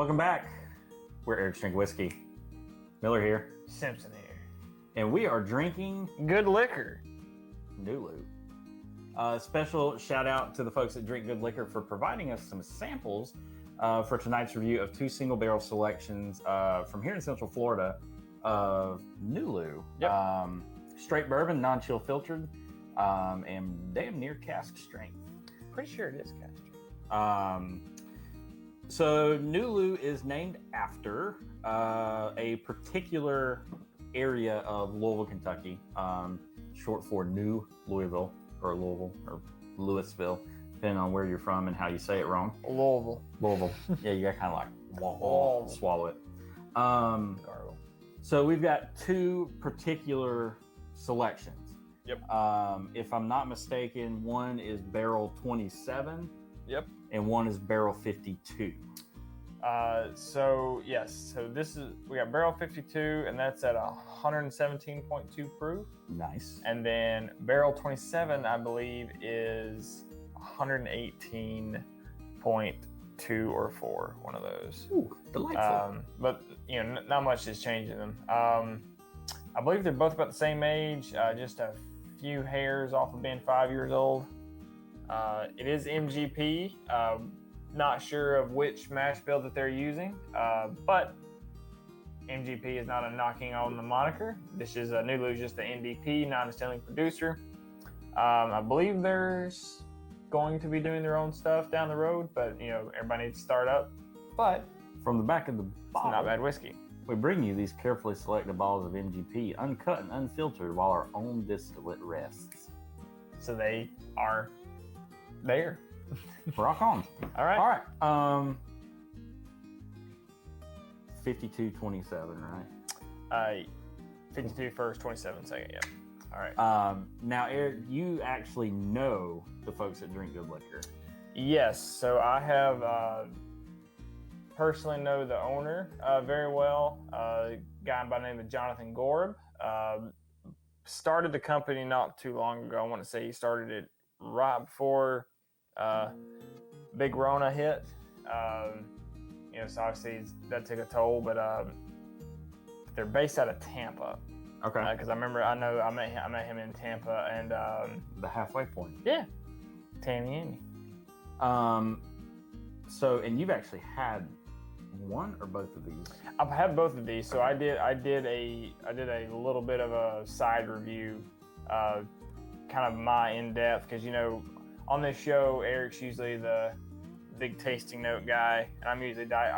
Welcome back. We're Eric's Drink Whiskey. Miller here. Simpson here. And we are drinking Good liquor. Nulu. Special shout out to the folks at Drink Good Liquor for providing us some samples for tonight's review of two single barrel selections from here in Central Florida of Nulu. Yep. Straight bourbon, non-chill filtered, and damn near cask strength. Pretty sure it is cask strength. So Nulu is named after a particular area of Louisville, Kentucky, short for New Louisville or Louisville or Louisville, depending on where you're from and how you say it wrong. Louisville. Yeah, you got kind of like swallow it. Gargle. So we've got two particular selections. Yep. If I'm not mistaken, one is barrel 27. Yep. And one is barrel 52. So this is, we got barrel 52, and that's at 117.2 proof. Nice. And then barrel 27, I believe, is 118.2 or 4, one of those. Ooh, delightful. But not much is changing them. I believe they're both about the same age, just a few hairs off of being 5 years old. It is MGP. Not sure of which mash bill that they're using, but MGP is not a knocking on the moniker. This is Nulu, just the NDP, non-distilling producer. I believe there's going to be doing their own stuff down the road, but everybody needs to start up. But from the back of the bottle, not bad whiskey. We bring you these carefully selected bottles of MGP, uncut and unfiltered, while our own distillate rests. So they are there. Rock on. All right. 52-27, right? 52 first, 27 second. Yep. All right. Now, Eric, you actually know the folks that Drink Good Liquor. Yes. So I have personally know the owner very well. A guy by the name of Jonathan Gorb. Started the company not too long ago. I want to say he started it right before big Rona hit. So obviously that took a toll, but they're based out of Tampa. Okay. Because I met him in Tampa, and the halfway point. Yeah, Taniani. So, and you've actually had one or both of these? I've had both of these. So I did a little bit of a side review, kind of my in depth, because on this show, Eric's usually the big tasting note guy, and I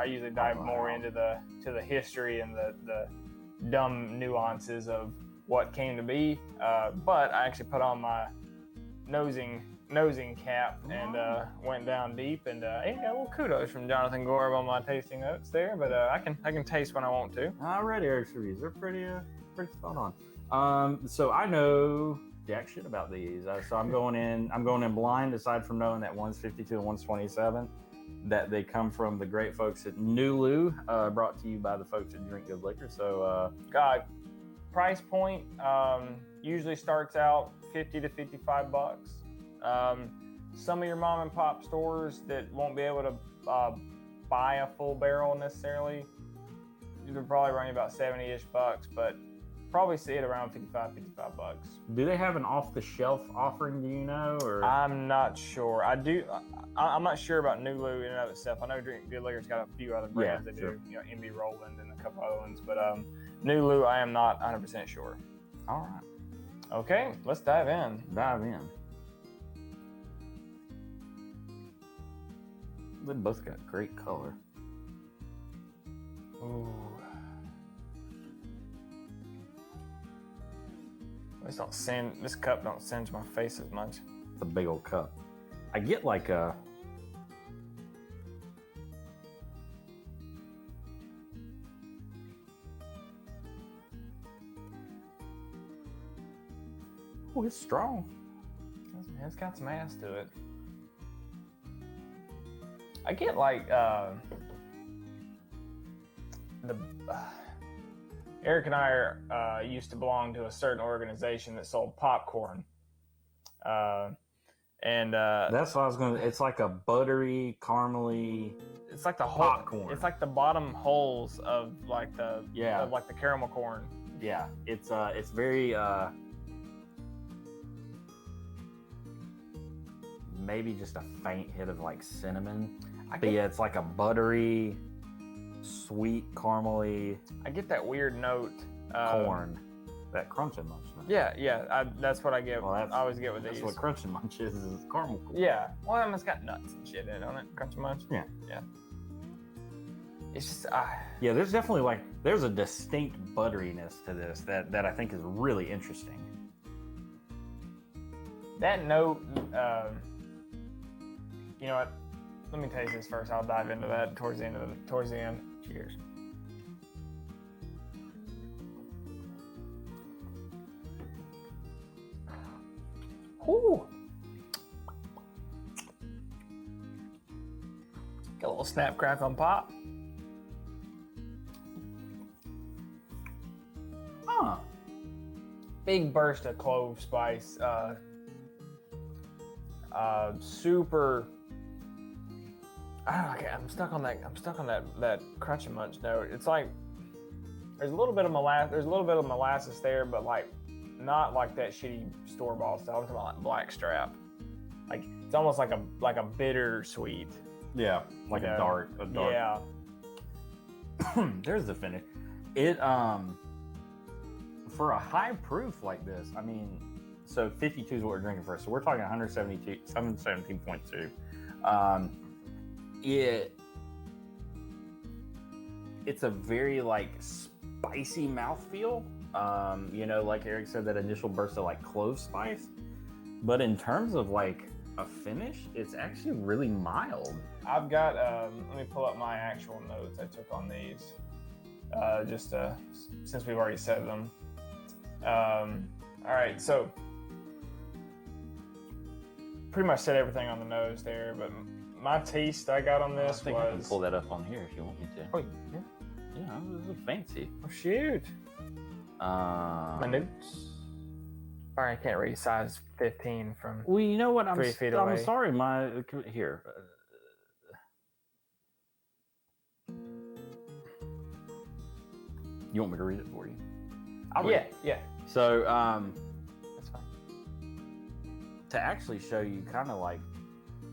usually dive more into the history and the dumb nuances of what came to be. But I actually put on my nosing cap and went down deep, and got a little kudos from Jonathan Gorb on my tasting notes there. But I can taste when I want to. I read Eric's reviews; they're pretty spot on. So I know jack shit about these. So I'm going in blind, aside from knowing that one's 52 and one's 27, that they come from the great folks at Nulu, brought to you by the folks at Drink Good Liquor. So price point usually starts out $50 to $55. Some of your mom and pop stores that won't be able to buy a full barrel necessarily, you could probably run you about $70-ish, but probably see it around $55. Do they have an off-the-shelf offering? Do you know? Or I'm not sure. I'm not sure about Nulu in and of itself. I know Drink Good Liquor's got a few other brands that do, MB Roland and a couple other ones, but Nulu, I am not 100% sure. All right. Okay, let's dive in. They both got great color. Ooh. This cup don't singe my face as much. It's a big old cup. I get like a it's strong. It's got some ass to it. I get like Eric and I used to belong to a certain organization that sold popcorn. And that's what I was going to. It's like a buttery, caramely. it's like the popcorn. It's like the bottom holes of like the of like the caramel corn. Yeah, it's very maybe just a faint hit of like cinnamon. But yeah, it's like a buttery, sweet, caramely. I get that weird note. Corn, that Crunch and Munch note. Yeah. That's what I get. Well, I always get with these. That's what Crunch and Munch is caramel corn. Yeah. Well, I mean, it's got nuts and shit in it, don't it? Crunch and Munch. Yeah. It's just. Yeah, there's definitely there's a distinct butteriness to this that I think is really interesting. That note. You know what? Let me taste this first. I'll dive into that towards the end. Cheers. Whoo! Got a little snap, crackle, and pop. Huh. Big burst of clove spice. Super. I don't know. I'm stuck on that Crunch and Munch note. It's like there's a little bit of molasses. There's a little bit of molasses there, but like not like that shitty store-bought stuff. I'm talking about like blackstrap. Like it's almost like a bitter sweet. Yeah, like a dark. Yeah. There's the finish. It for a high proof like this, I mean, so 52 is what we're drinking first. So we're talking 717.2. It's a very like spicy mouthfeel. You know, like Eric said, that initial burst of like clove spice. But in terms of like a finish, it's actually really mild. I've got, let me pull up my actual notes I took on these, since we've already said them. All right, so pretty much said everything on the nose there, but my taste I got on this I think I can pull that up on here if you want me to. Oh, yeah? Yeah, it was fancy. Oh, shoot. My notes. Sorry, I can't read size 15 from. Well, you know what? 3 feet away. I'm sorry. Here. You want me to read it for you? I'll read it. Yeah. So, that's fine. To actually show you kind of like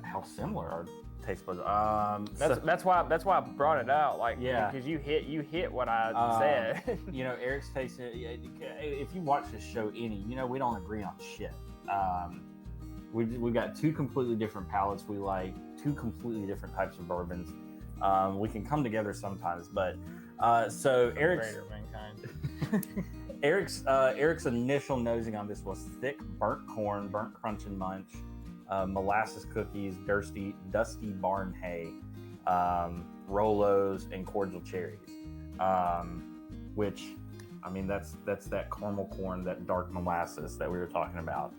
how similar our taste buds. That's why I brought it out. Like, yeah, because you hit what I said. You know, Eric's taste. If you watch this show you know, we don't agree on shit. We've got two completely different palates. We like two completely different types of bourbons. We can come together sometimes, but so Eric's Eric's initial nosing on this was thick burnt corn, burnt Crunch and Munch, molasses cookies, dusty barn hay, Rolos, and cordial cherries. Which, I mean, that's that caramel corn, that dark molasses that we were talking about.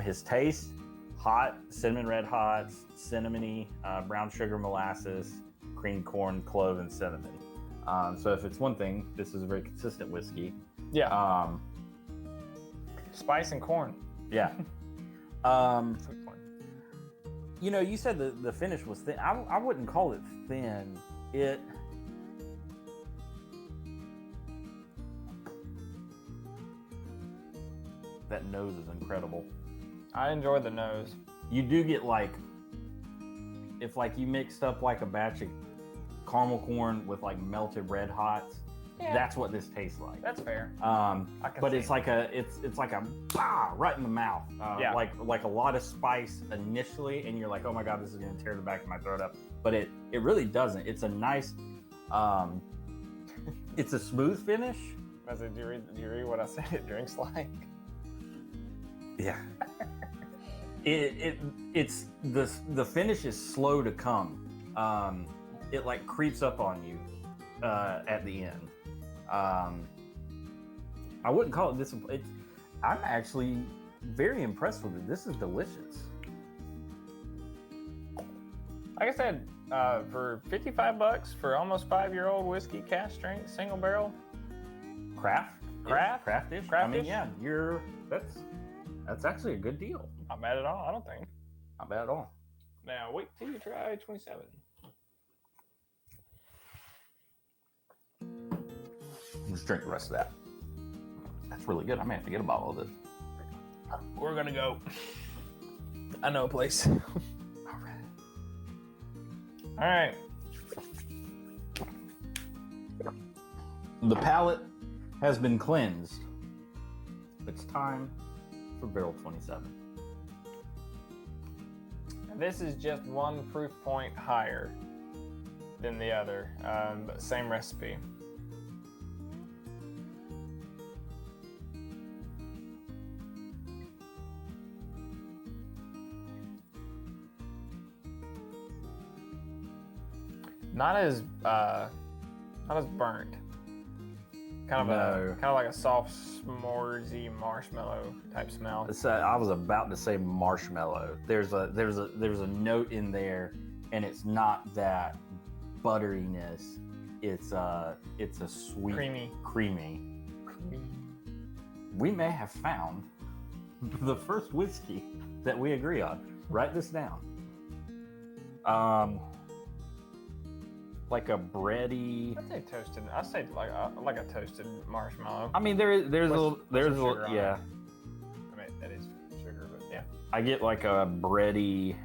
His taste: hot, cinnamon red hots, cinnamony, brown sugar molasses, cream corn, clove, and cinnamon. So if it's one thing, this is a very consistent whiskey. Yeah. Spice and corn. Yeah. Sweet corn. You know, you said the finish was thin. I wouldn't call it thin. That nose is incredible. I enjoy the nose. You do get like, if like you mixed up like a batch of caramel corn with like melted red hots, that's what this tastes like. That's fair. But it's like it's like a right in the mouth. Like a lot of spice initially, and you're like, oh my god, this is gonna tear the back of my throat up. But it really doesn't. It's a nice, it's a smooth finish. I said, do you read what I said it drinks like? Yeah. It's the finish is slow to come. It like creeps up on you at the end. I wouldn't call it this. I'm actually very impressed with it. This is delicious. Like I said, for $55 for almost 5-year-old whiskey, cask strength, single barrel, Craftish. Craftish? I mean, yeah, That's actually a good deal. Not bad at all, I don't think. Not bad at all. Now, wait till you try 27. Just drink the rest of that. That's really good. I may have to get a bottle of this. We're gonna go. I know a place. All right. The palate has been cleansed. It's time for barrel 27. This is just one proof point higher than the other, but same recipe. Not as burnt. Kind of like a soft s'moresy marshmallow type smell. I was about to say marshmallow. There's a note in there, and it's not that butteriness. It's a sweet, creamy. We may have found the first whiskey that we agree on. Write this down. Like a bready. I'd say toasted. I'd say like a toasted marshmallow. I mean, there's a little, yeah. I mean, that is sugar, but yeah. I get like a bready,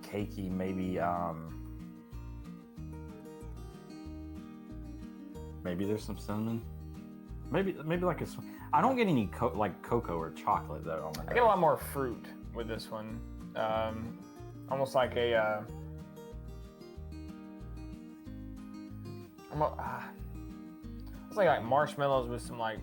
cakey, maybe. Maybe there's some cinnamon. Maybe like a. I don't get any like cocoa or chocolate though. I get a lot more fruit with this one. Almost like a. It's like marshmallows with some like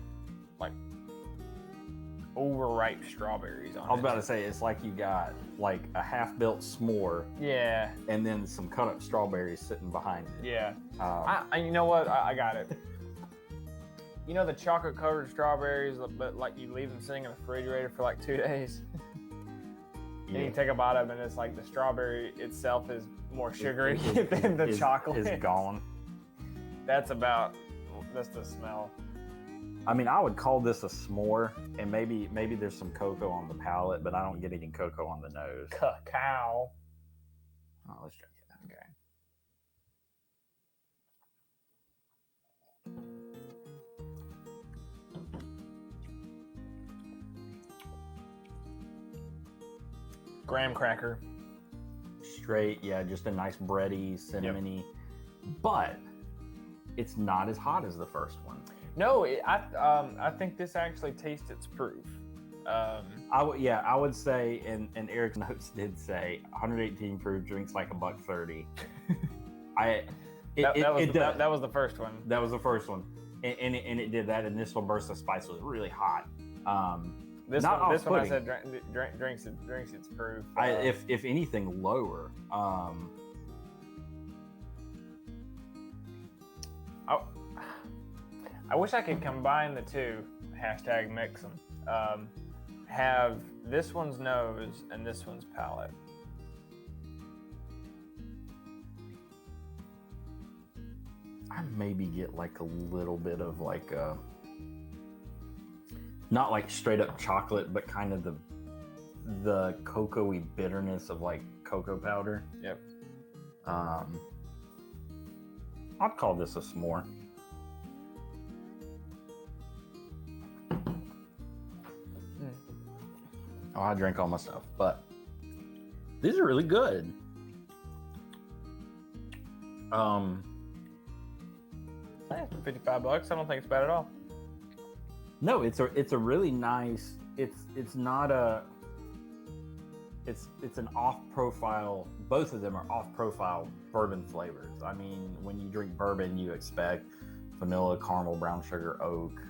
overripe strawberries on it. I was about to say it's like you got like a half-built s'more. Yeah. And then some cut-up strawberries sitting behind it. Yeah. You know what? I got it. You know the chocolate-covered strawberries, but like you leave them sitting in the refrigerator for like 2 days. And you take a bite of them, and it's like the strawberry itself is more sugary than the chocolate. Is gone. That's the smell. I mean, I would call this a s'more, and maybe there's some cocoa on the palate, but I don't get any cocoa on the nose. Cacao. Oh, let's drink it. Okay. Graham cracker. Straight, yeah, just a nice bready, cinnamony, But it's not as hot as the first one. No, I think this actually tastes its proof. I would say, and Eric's notes did say 118 proof, drinks like $1.30. That was the first one. That was the first one, and it did that initial burst of spice was really hot. This one I said drinks its proof. If anything lower. I wish I could combine the two. #mix them. Have this one's nose and this one's palate. I maybe get like a little bit of like not like straight up chocolate, but kind of the cocoa-y bitterness of like cocoa powder. Yep. I'd call this a s'more. Oh, I drank all my stuff, but these are really good. I think it's $55. I don't think it's bad at all. No, it's a really nice. It's an off-profile. Both of them are off-profile bourbon flavors. I mean, when you drink bourbon, you expect vanilla, caramel, brown sugar, oak,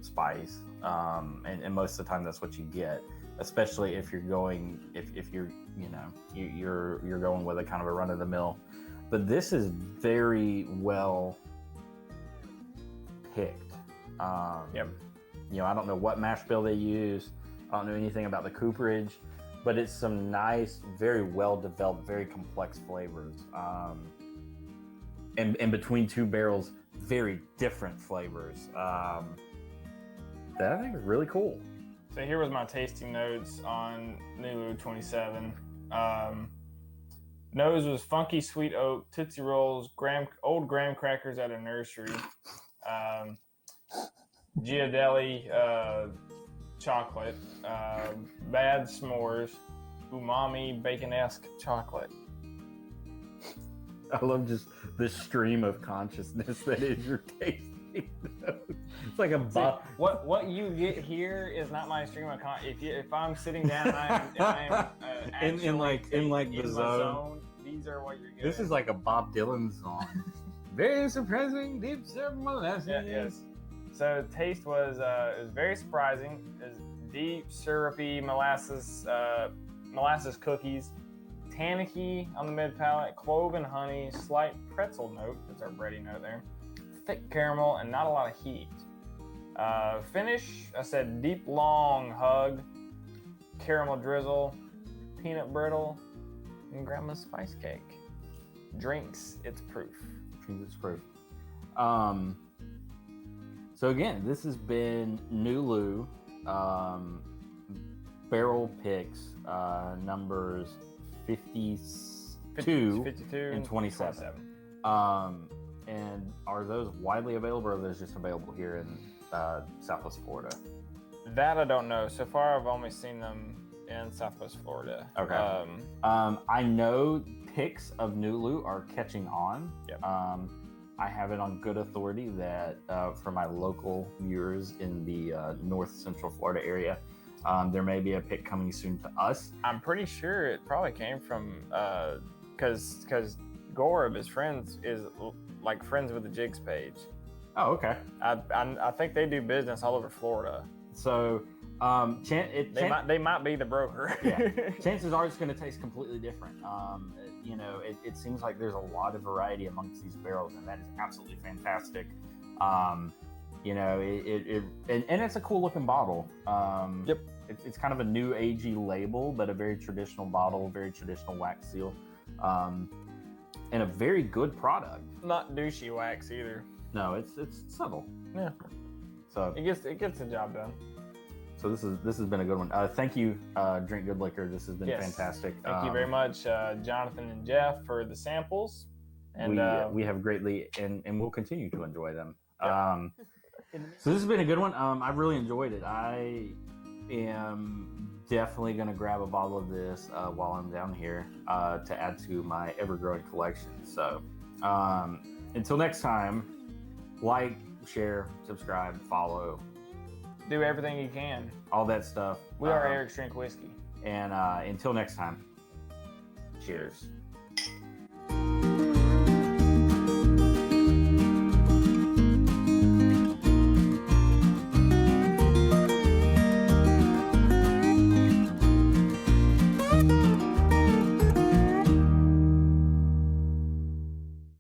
spice, and most of the time that's what you get. Especially if you're going, if you're you're going with a kind of a run-of-the-mill. But this is very well picked. Yep. I don't know what mash bill they use. I don't know anything about the cooperage, but it's some nice, very well developed, very complex flavors. And between two barrels, very different flavors. That I think is really cool. So here was my tasting notes on Nulu 27. Nose was funky sweet oak, Tootsie Rolls, old graham crackers at a nursery, Ghirardelli chocolate, bad s'mores, umami bacon-esque chocolate. I love just the stream of consciousness that is your tasting notes. It's like a what you get here is not my stream of if I'm sitting down and I'm in the zone. These are what you're getting. This is like a Bob Dylan song. Very surprising, deep served molasses. Yes. So taste was very surprising. It was deep, syrupy molasses cookies, tannicky on the mid palate, clove and honey, slight pretzel note. That's our bready note there. Thick caramel and not a lot of heat. Finish, I said deep, long hug, caramel drizzle, peanut brittle, and grandma's spice cake. Drinks, it's proof. So again, this has been Nulu Barrel Picks numbers 52 and 27. And are those widely available, or are those just available here in Southwest Florida? That I don't know. So far, I've only seen them in Southwest Florida. Okay. I know picks of Nulu are catching on. Yep. I have it on good authority that for my local viewers in the North Central Florida area, there may be a pick coming soon to us. I'm pretty sure it probably came from because Gorb is friends with the Jigs page. Oh, okay. I think they do business all over Florida. So they might be the broker. Yeah. Chances are it's going to taste completely different. It seems like there's a lot of variety amongst these barrels, and that is absolutely fantastic. And it's a cool looking bottle. Yep. It's kind of a new agey label, but a very traditional bottle, very traditional wax seal, and a very good product. Not douchey wax either. No, it's subtle. Yeah. So it gets the job done. So this has been a good one. Thank you, Drink Good Liquor. This has been fantastic. Thank you very much, Jonathan and Jeff, for the samples. And we have greatly and we'll continue to enjoy them. Yep. So this has been a good one. I've really enjoyed it. I am definitely going to grab a bottle of this while I'm down here to add to my ever-growing collection. So until next time, like, share, subscribe, follow. Do everything you can. All that stuff. We are Eric's Drink Whiskey. And until next time, cheers.